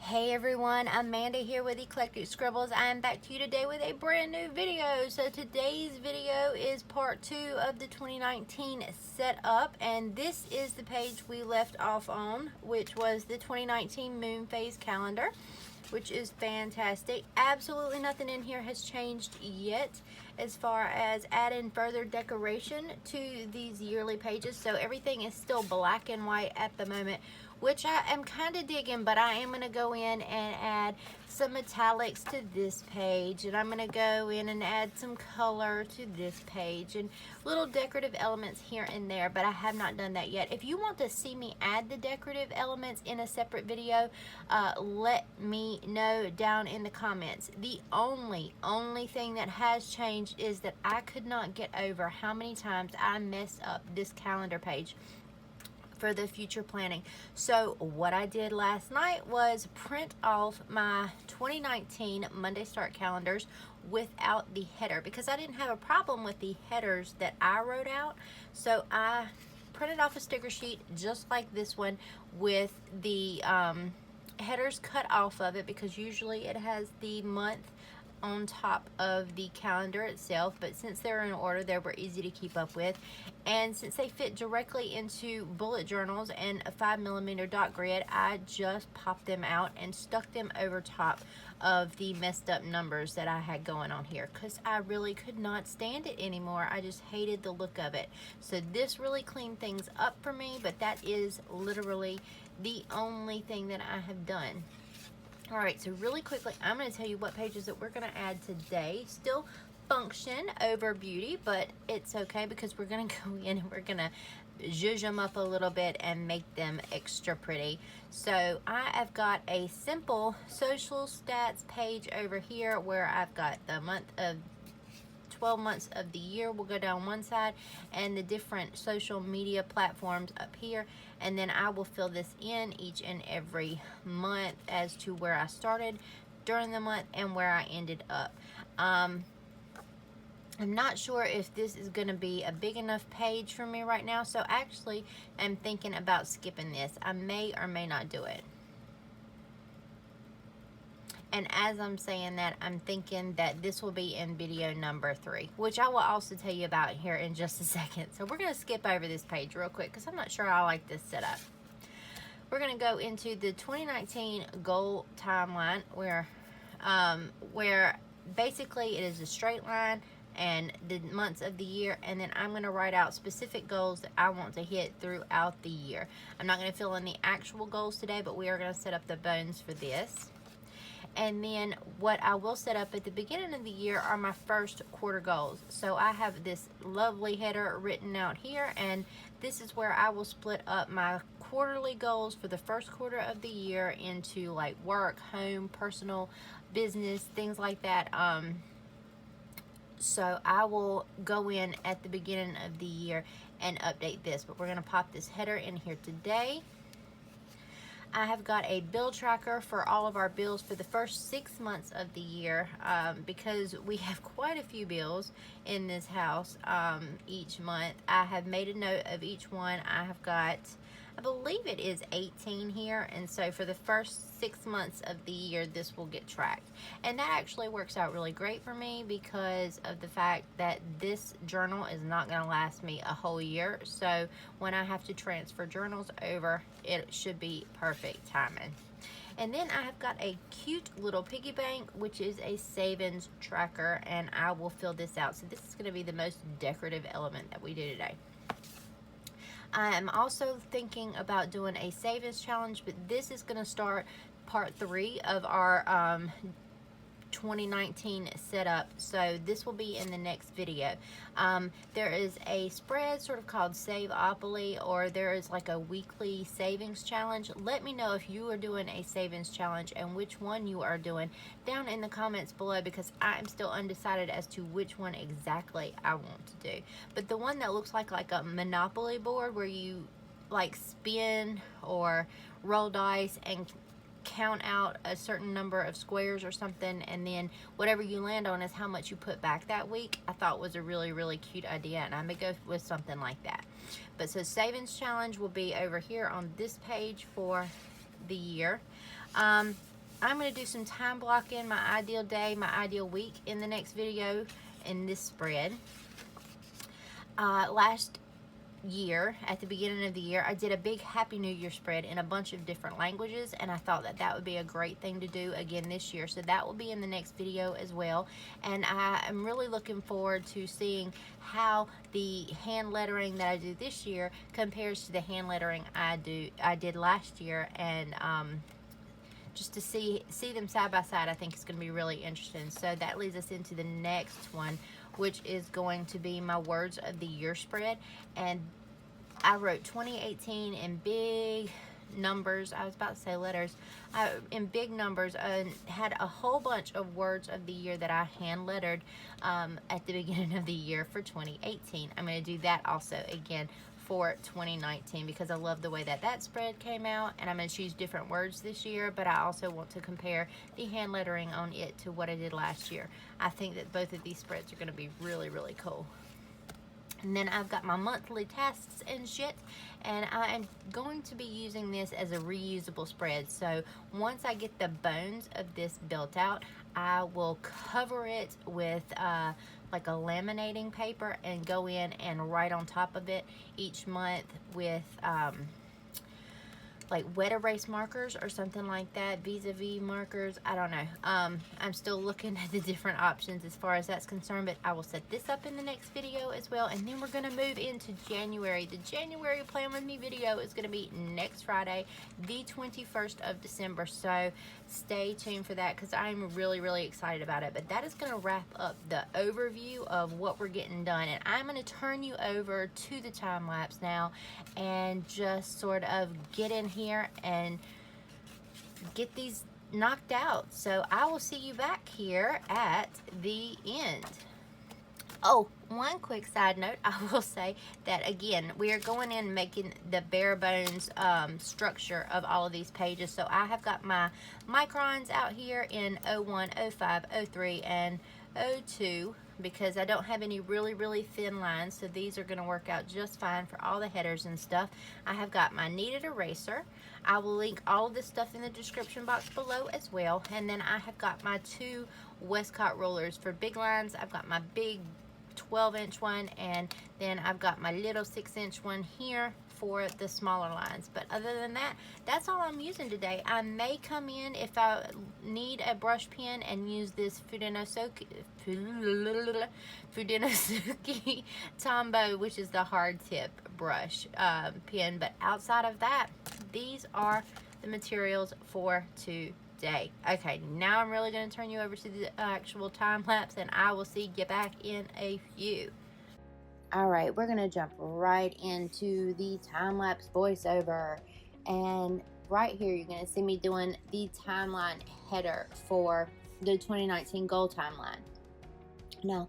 Hey everyone, Amanda here with Eclectic Scribbles. I am back to you today with a brand new video. So today's video is part 2 of the 2019 setup, and this is the page we left off on, which was the 2019 moon phase calendar, which is fantastic. Absolutely nothing in here has changed yet as far as adding further decoration to these yearly pages. So everything is still black and white at the moment, which I am kind of digging, but I am going to go in and add some metallics to this page, and I'm going to go in and add some color to this page and little decorative elements here and there, but I have not done that yet. If you want to see me add the decorative elements in a separate video, let me know down in the comments. The only thing that has changed is that I could not get over how many times I messed up this calendar page for the future planning. So what I did last night was print off my 2019 Monday Start calendars without the header, because I didn't have a problem with the headers that I wrote out. So I printed off a sticker sheet just like this one with the headers cut off of it, because usually it has the month on top of the calendar itself, but since they're in order, they were easy to keep up with, and since they fit directly into bullet journals and a 5mm dot grid, I just popped them out and stuck them over top of the messed up numbers that I had going on here, because I really could not stand it anymore. I just hated the look of it. So this really cleaned things up for me, but that is literally the only thing that I have done. All right, so really quickly, I'm going to tell you what pages that we're going to add today. Still function over beauty, but it's okay, because we're going to go in and we're going to zhuzh them up a little bit and make them extra pretty. So I have got a simple social stats page over here where I've got the month of 12 months of the year will go down one side, and the different social media platforms up here, and then I will fill this in each and every month as to where I started during the month and where I ended up. I'm not sure if this is going to be a big enough page for me right now, so actually I'm thinking about skipping this. I may or may not do it. And as I'm saying that, I'm thinking that this will be in video number 3, which I will also tell you about here in just a second. So we're going to skip over this page real quick, because I'm not sure I like this setup. We're going to go into the 2019 goal timeline where basically it is a straight line and the months of the year, and then I'm going to write out specific goals that I want to hit throughout the year. I'm not going to fill in the actual goals today, but we are going to set up the bones for this. And then what I will set up at the beginning of the year are my first quarter goals. So I have this lovely header written out here, and this is where I will split up my quarterly goals for the first quarter of the year into like work, home, personal, business, things like that. So I will go in at the beginning of the year and update this, but we're going to pop this header in here today. I have got a bill tracker for all of our bills for the first 6 months of the year, because we have quite a few bills in this house each month. I have made a note of each one. I have got, I believe it is 18 here, and so for the first 6 months of the year, this will get tracked. And that actually works out really great for me, because of the fact that this journal is not going to last me a whole year. So when I have to transfer journals over, it should be perfect timing. And then I have got a cute little piggy bank, which is a savings tracker, and I will fill this out. So this is going to be the most decorative element that we do today. I am also thinking about doing a savings challenge, but this is going to start part 3 of our 2019 setup, so this will be in the next video. There is a spread sort of called Saveopoly, or there is like a weekly savings challenge. Let me know if you are doing a savings challenge and which one you are doing down in the comments below, because I'm still undecided as to which one exactly I want to do. But the one that looks like a Monopoly board, where you like spin or roll dice and count out a certain number of squares or something, and then whatever you land on is how much you put back that week, I thought was a really cute idea, and I may go with something like that. But so savings challenge will be over here on this page for the year. I'm going to do some time blocking, my ideal day, my ideal week in the next video in this spread. Last year, at the beginning of the year, I did a big Happy New Year spread in a bunch of different languages, and I thought that that would be a great thing to do again this year. So that will be in the next video as well. And I am really looking forward to seeing how the hand lettering that I do this year compares to the hand lettering I did last year, and just to see them side by side, I think it's going to be really interesting. So that leads us into the next one, which is going to be my words of the year spread. And I wrote 2018 in big numbers. I was about to say letters. In big numbers, and had a whole bunch of words of the year that I hand lettered at the beginning of the year for 2018. I'm going to do that also again for 2019 because I love the way that that spread came out, and I'm going to choose different words this year, but I also want to compare the hand lettering on it to what I did last year. I think that both of these spreads are going to be really, really cool. And then I've got my monthly tasks and shit, and I am going to be using this as a reusable spread. So once I get the bones of this built out, I will cover it with like a laminating paper and go in and write on top of it each month with like wet erase markers or something like that, vis-a-vis markers. I don't know. I'm still looking at the different options as far as that's concerned, but I will set this up in the next video as well. And then we're going to move into January. The January Plan With Me video is going to be next Friday, the 21st of December. So stay tuned for that because I'm really, really excited about it. But that is going to wrap up the overview of what we're getting done. And I'm going to turn you over to the time lapse now and just sort of get in here and get these knocked out. So I will see you back here at the end. Oh, one quick side note, I will say that again, we are going in making the bare bones structure of all of these pages. So I have got my microns out here in 01, 05, 03, and 02 because I don't have any really, really thin lines. So these are going to work out just fine for all the headers and stuff. I have got my kneaded eraser. I will link all of this stuff in the description box below as well. And then I have got my two Westcott rulers for big lines. I've got my big 12-inch one, and then I've got my little 6-inch one here for the smaller lines. But other than that, that's all I'm using today. I may come in if I need a brush pen and use this Fudenosuke Tombow, which is the hard tip brush pen. But outside of that, these are the materials for today. Okay, now I'm really going to turn you over to the actual time lapse, and I will see you back in a few. Alright, we're going to jump right into the time lapse voiceover, and right here you're going to see me doing the timeline header for the 2019 goal timeline. Now,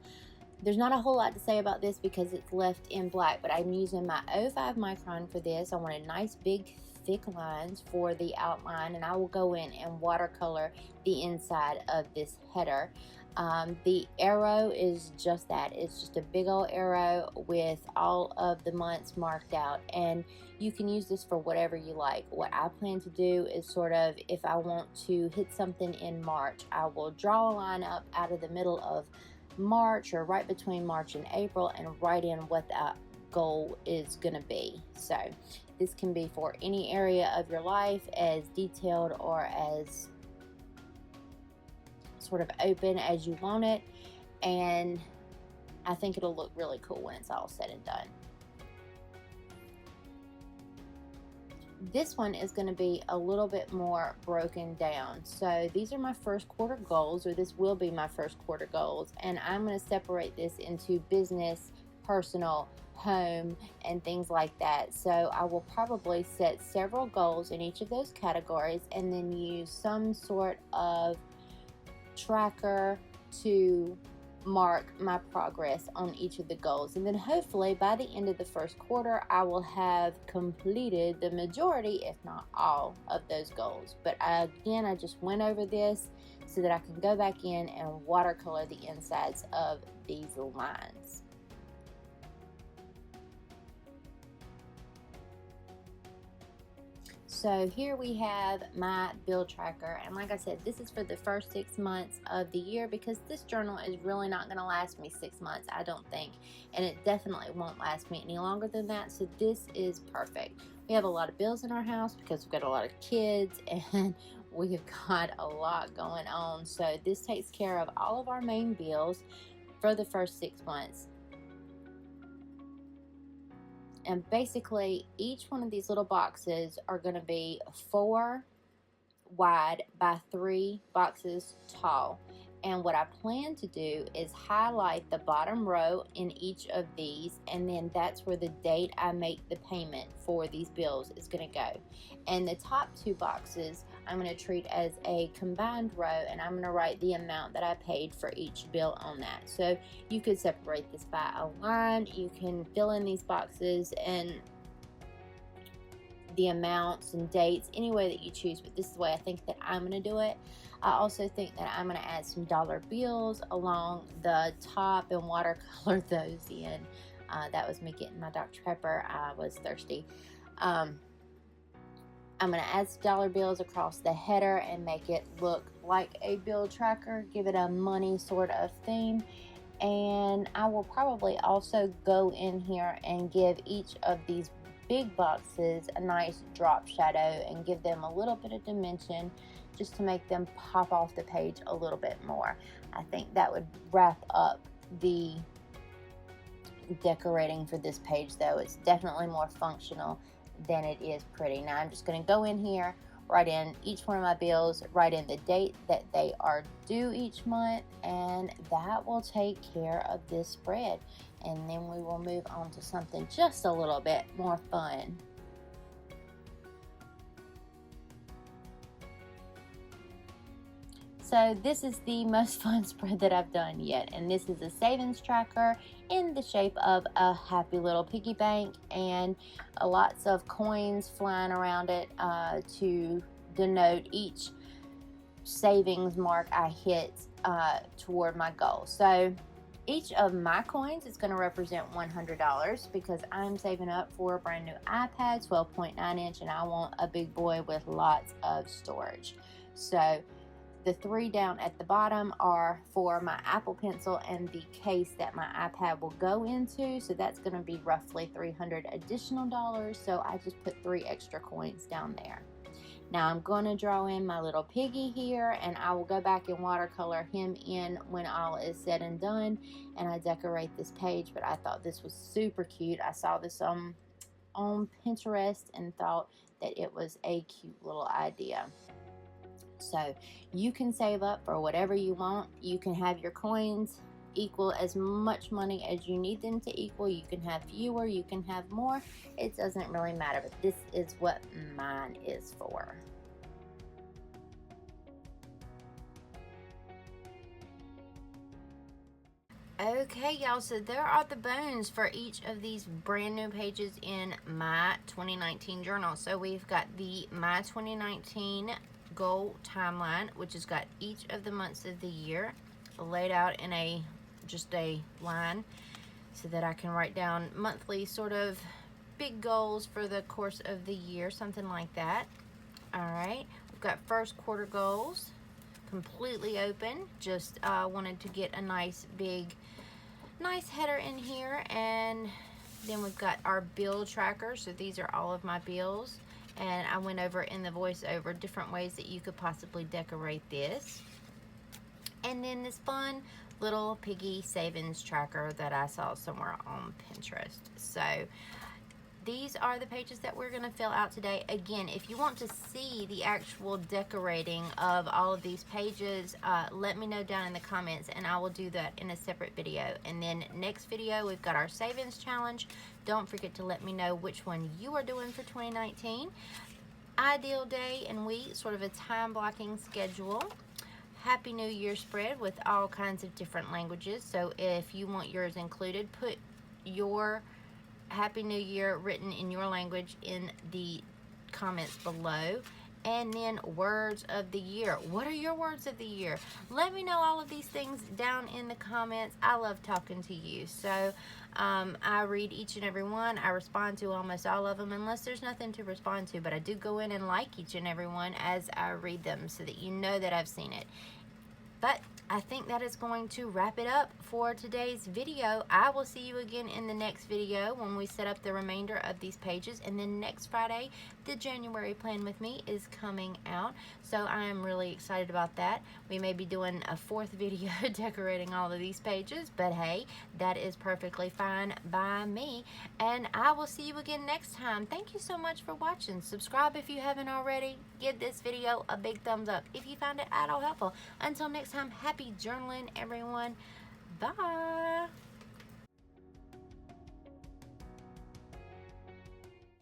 there's not a whole lot to say about this because it's left in black, but I'm using my 05 micron for this. I wanted nice big thick lines for the outline, and I will go in and watercolor the inside of this header. The arrow is just that. It's just a big old arrow with all of the months marked out, and you can use this for whatever you like. What I plan to do is sort of, if I want to hit something in March, I will draw a line up out of the middle of March or right between March and April and write in what that goal is going to be. So this can be for any area of your life, as detailed or as sort of open as you want it, and I think it'll look really cool when it's all said and done. This one is going to be a little bit more broken down. So these are my first quarter goals, or this will be my first quarter goals, and I'm going to separate this into business, personal, home, and things like that. So I will probably set several goals in each of those categories and then use some sort of tracker to mark my progress on each of the goals. And then hopefully by the end of the first quarter, I will have completed the majority, if not all, of those goals. But again, I just went over this so that I can go back in and watercolor the insides of these lines. So here we have my bill tracker, and like I said, this is for the first 6 months of the year, because this journal is really not going to last me 6 months, I don't think, and it definitely won't last me any longer than that. So this is perfect. We have a lot of bills in our house because we've got a lot of kids and we've got a lot going on. So this takes care of all of our main bills for the first 6 months. And basically, each one of these little boxes are going to be 4 wide by 3 boxes tall. And what I plan to do is highlight the bottom row in each of these, and then that's where the date I make the payment for these bills is going to go. And the top 2 boxes I'm going to treat as a combined row, and I'm going to write the amount that I paid for each bill on that. So you could separate this by a line, you can fill in these boxes and the amounts and dates any way that you choose, but this is the way I think that I'm going to do it. I also think that I'm going to add some dollar bills along the top and watercolor those in. That was me getting my Dr. Pepper. I was thirsty. I'm going to add some dollar bills across the header and make it look like a bill tracker, give it a money sort of theme. And I will probably also go in here and give each of these big boxes a nice drop shadow and give them a little bit of dimension just to make them pop off the page a little bit more. I think that would wrap up the decorating for this page, though. It's definitely more functional than it is pretty. Now I'm just going to go in here, write in each one of my bills, write in the date that they are due each month, and that will take care of this spread. And then we will move on to something just a little bit more fun. So this is the most fun spread that I've done yet, and this is a savings tracker in the shape of a happy little piggy bank, and lots of coins flying around it to denote each savings mark I hit toward my goal. So each of my coins is going to represent $100 because I'm saving up for a brand new iPad, 12.9 inch, and I want a big boy with lots of storage. So the 3 down at the bottom are for my Apple Pencil and the case that my iPad will go into. So that's going to be roughly $300 additional dollars. So I just put 3 extra coins down there. Now I'm going to draw in my little piggy here, and I will go back and watercolor him in when all is said and done, and I decorate this page. But I thought this was super cute. I saw this on Pinterest and thought that it was a cute little idea. So you can save up for whatever you want. You can have your coins equal as much money as you need them to equal. You can have fewer, you can have more. It doesn't really matter, but this is what mine is for. Okay, y'all, so there are the bones for each of these brand new pages in my 2019 journal. So we've got the my 2019 goal timeline, which has got each of the months of the year laid out in just a line so that I can write down monthly sort of big goals for the course of the year, something like that. All right, we've got first quarter goals completely open. Just wanted to get a nice header in here. And then we've got our bill tracker. So these are all of my bills, and I went over in the voiceover different ways that you could possibly decorate this. And then this fun little piggy savings tracker that I saw somewhere on Pinterest. So these are the pages that we're going to fill out today. Again, if you want to see the actual decorating of all of these pages, let me know down in the comments, and I will do that in a separate video. And then next video, we've got our savings challenge. Don't forget to let me know which one you are doing for 2019. Ideal day and week, sort of a time blocking schedule. Happy New Year spread with all kinds of different languages. So if you want yours included, put your Happy New Year written in your language in the comments below. and then words of the year. What are your words of the year? Let me know all of these things down in the comments. I love talking to you. So I read each and every one. I respond to almost all of them unless there's nothing to respond to, but I do go in and like each and every one as I read them so that you know that I've seen it. But I think that is going to wrap it up for today's video. I will see you again in the next video when we set up the remainder of these pages. And then next Friday, the January Plan With Me is coming out. So I am really excited about that. We may be doing a 4th video decorating all of these pages, but hey, that is perfectly fine by me. And I will see you again next time. Thank you so much for watching. Subscribe if you haven't already. Give this video a big thumbs up if you found it at all helpful. Until next time, happy journaling, everyone. Bye.